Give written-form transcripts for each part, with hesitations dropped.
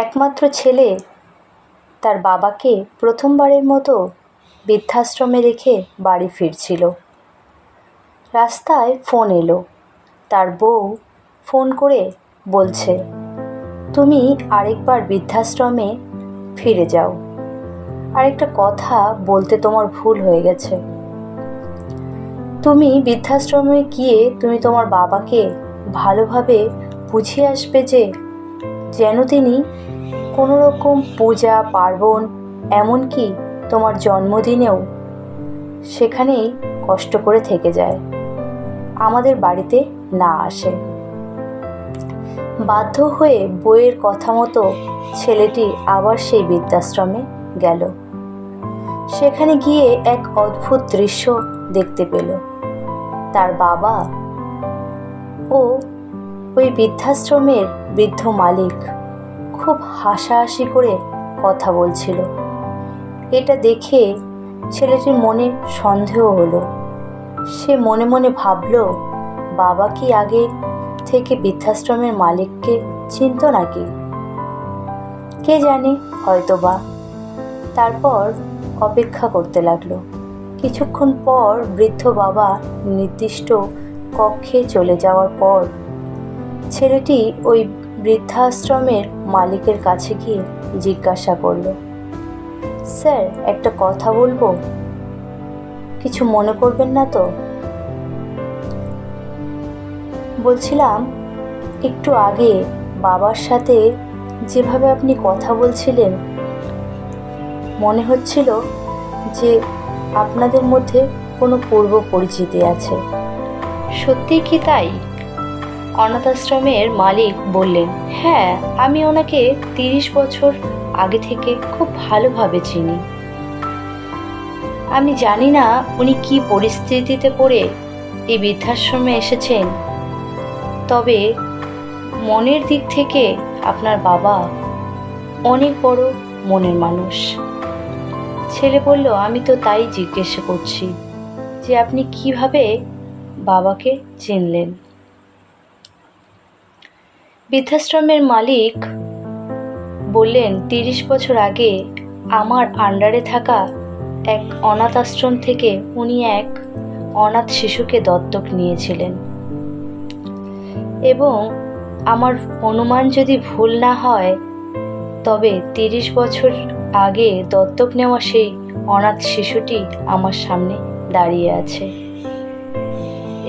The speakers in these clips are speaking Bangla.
একমাত্র ছেলে তার বাবাকে প্রথমবারের মতো বৃদ্ধাশ্রমে রেখে বাড়ি ফিরছিল। রাস্তায় ফোন এলো। তার বউ ফোন করে বলছে, তুমি আরেকবার বৃদ্ধাশ্রমে ফিরে যাও, আরেকটা কথা বলতে তোমার ভুল হয়ে গেছে। তুমি বৃদ্ধাশ্রমে গিয়ে তুমি তোমার বাবাকে ভালোভাবে বুঝিয়ে আসবে যে যেন তিনি কোনো রকম পূজা পার্বণ, এমনকি তোমার জন্মদিনেও সেখানেই কষ্ট করে থেকে যায়, আমাদের বাড়িতে না আসে। বাধ্য হয়ে বইয়ের কথা মতো ছেলেটি আবার সেই বৃদ্ধাশ্রমে গেল। সেখানে গিয়ে এক অদ্ভুত দৃশ্য দেখতে পেল। তার বাবা ও ওই বৃদ্ধাশ্রমের বৃদ্ধ মালিক খুব হাসাহাসি করে কথা বলছিল। এটা দেখে ছেলেটির মনে সন্দেহ হলো। সে মনে মনে ভাবল, বাবা কি আগে থেকে বৃদ্ধাশ্রমের মালিককে চিনত নাকি? কে জানে, হয়তোবা। তারপর অপেক্ষা করতে লাগলো। কিছুক্ষণ পর বৃদ্ধ বাবা নির্দিষ্ট কক্ষে চলে যাওয়ার পর ছেলেটি ওই বৃদ্ধাশ্রমের মালিকের কাছে গিয়ে জিজ্ঞাসা করল, স্যার, একটা কথা বলবো, কিছু মনে করবেন না তো? বলছিলাম, একটু আগে বাবার সাথে যেভাবে আপনি কথা বলছিলেন, মনে হচ্ছিল যে আপনাদের মধ্যে কোনো পূর্ব পরিচিতি আছে। সত্যি কি তাই? অনাথ আশ্রমের মালিক বললেন, হ্যাঁ, আমি ওনাকে 30 বছর আগে থেকে খুব ভালোভাবে চিনি। আমি জানি না উনি কি পরিস্থিতিতে পড়ে এই বৃদ্ধাশ্রমে এসেছেন, তবে মনের দিক থেকে আপনার বাবা অনেক বড় মনের মানুষ। ছেলে বলল, আমি তো তাই জিজ্ঞেস করছি যে আপনি কিভাবে বাবাকে চিনলেন? বৃদ্ধাশ্রমের মালিক বললেন, 30 বছর আগে আমার আন্ডারে থাকা এক অনাথ আশ্রম থেকে উনি এক অনাথ শিশুকে দত্তক নিয়েছিলেন, এবং আমার অনুমান যদি ভুল না হয়, তবে 30 বছর আগে দত্তক নেওয়া সেই অনাথ শিশুটি আমার সামনে দাঁড়িয়ে আছে।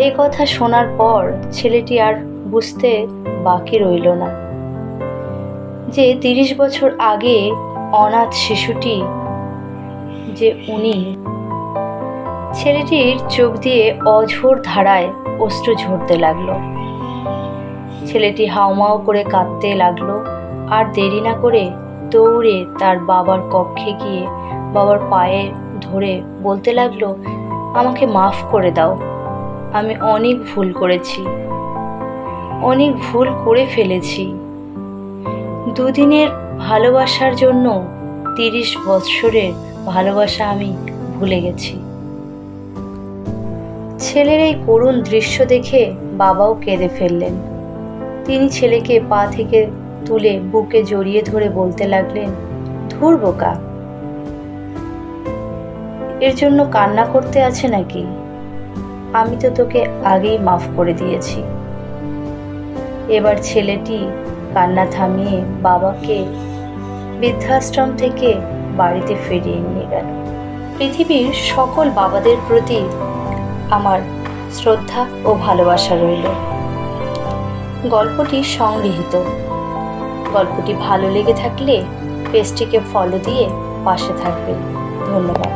এই কথা শোনার পর ছেলেটি আর বুঝতে বাকি রইল না যে 30 বছর আগে অনাথ শিশুটি যে উনি। ছেলেটির চোখ দিয়ে অঝোর ধারায় অশ্রু ঝরতে লাগলো। ছেলেটি হাউমাউ করে কাঁদতে লাগলো, আর দেরি না করে দৌড়ে তার বাবার কক্ষে গিয়ে বাবার পায়ে ধরে বলতে লাগলো, আমাকে মাফ করে দাও, আমি অনেক ভুল করেছি, অনেক ভুল করে ফেলেছি। দুদিনের ভালোবাসার জন্য 30 বছরের ভালোবাসা আমি ভুলে গেছি। ছেলের এই করুণ দৃশ্য দেখে বাবাও কেঁদে ফেললেন। তিনি ছেলেকে পা থেকে তুলে বুকে জড়িয়ে ধরে বলতে লাগলেন, ধুর বোকা, এর জন্য কান্না করতে আছে নাকি? আমি তো তোকে আগেই মাফ করে দিয়েছি। এবার ছেলেটি কান্না থামিয়ে বাবাকে বৃদ্ধাশ্রম থেকে বাড়িতে ফিরিয়ে নিয়ে গেল। পৃথিবীর সকল বাবাদের প্রতি আমার শ্রদ্ধা ও ভালোবাসা রইল। গল্পটি সংগৃহীত। গল্পটি ভালো লেগে থাকলে পেজটিকে ফলো দিয়ে পাশে থাকবেন। ধন্যবাদ।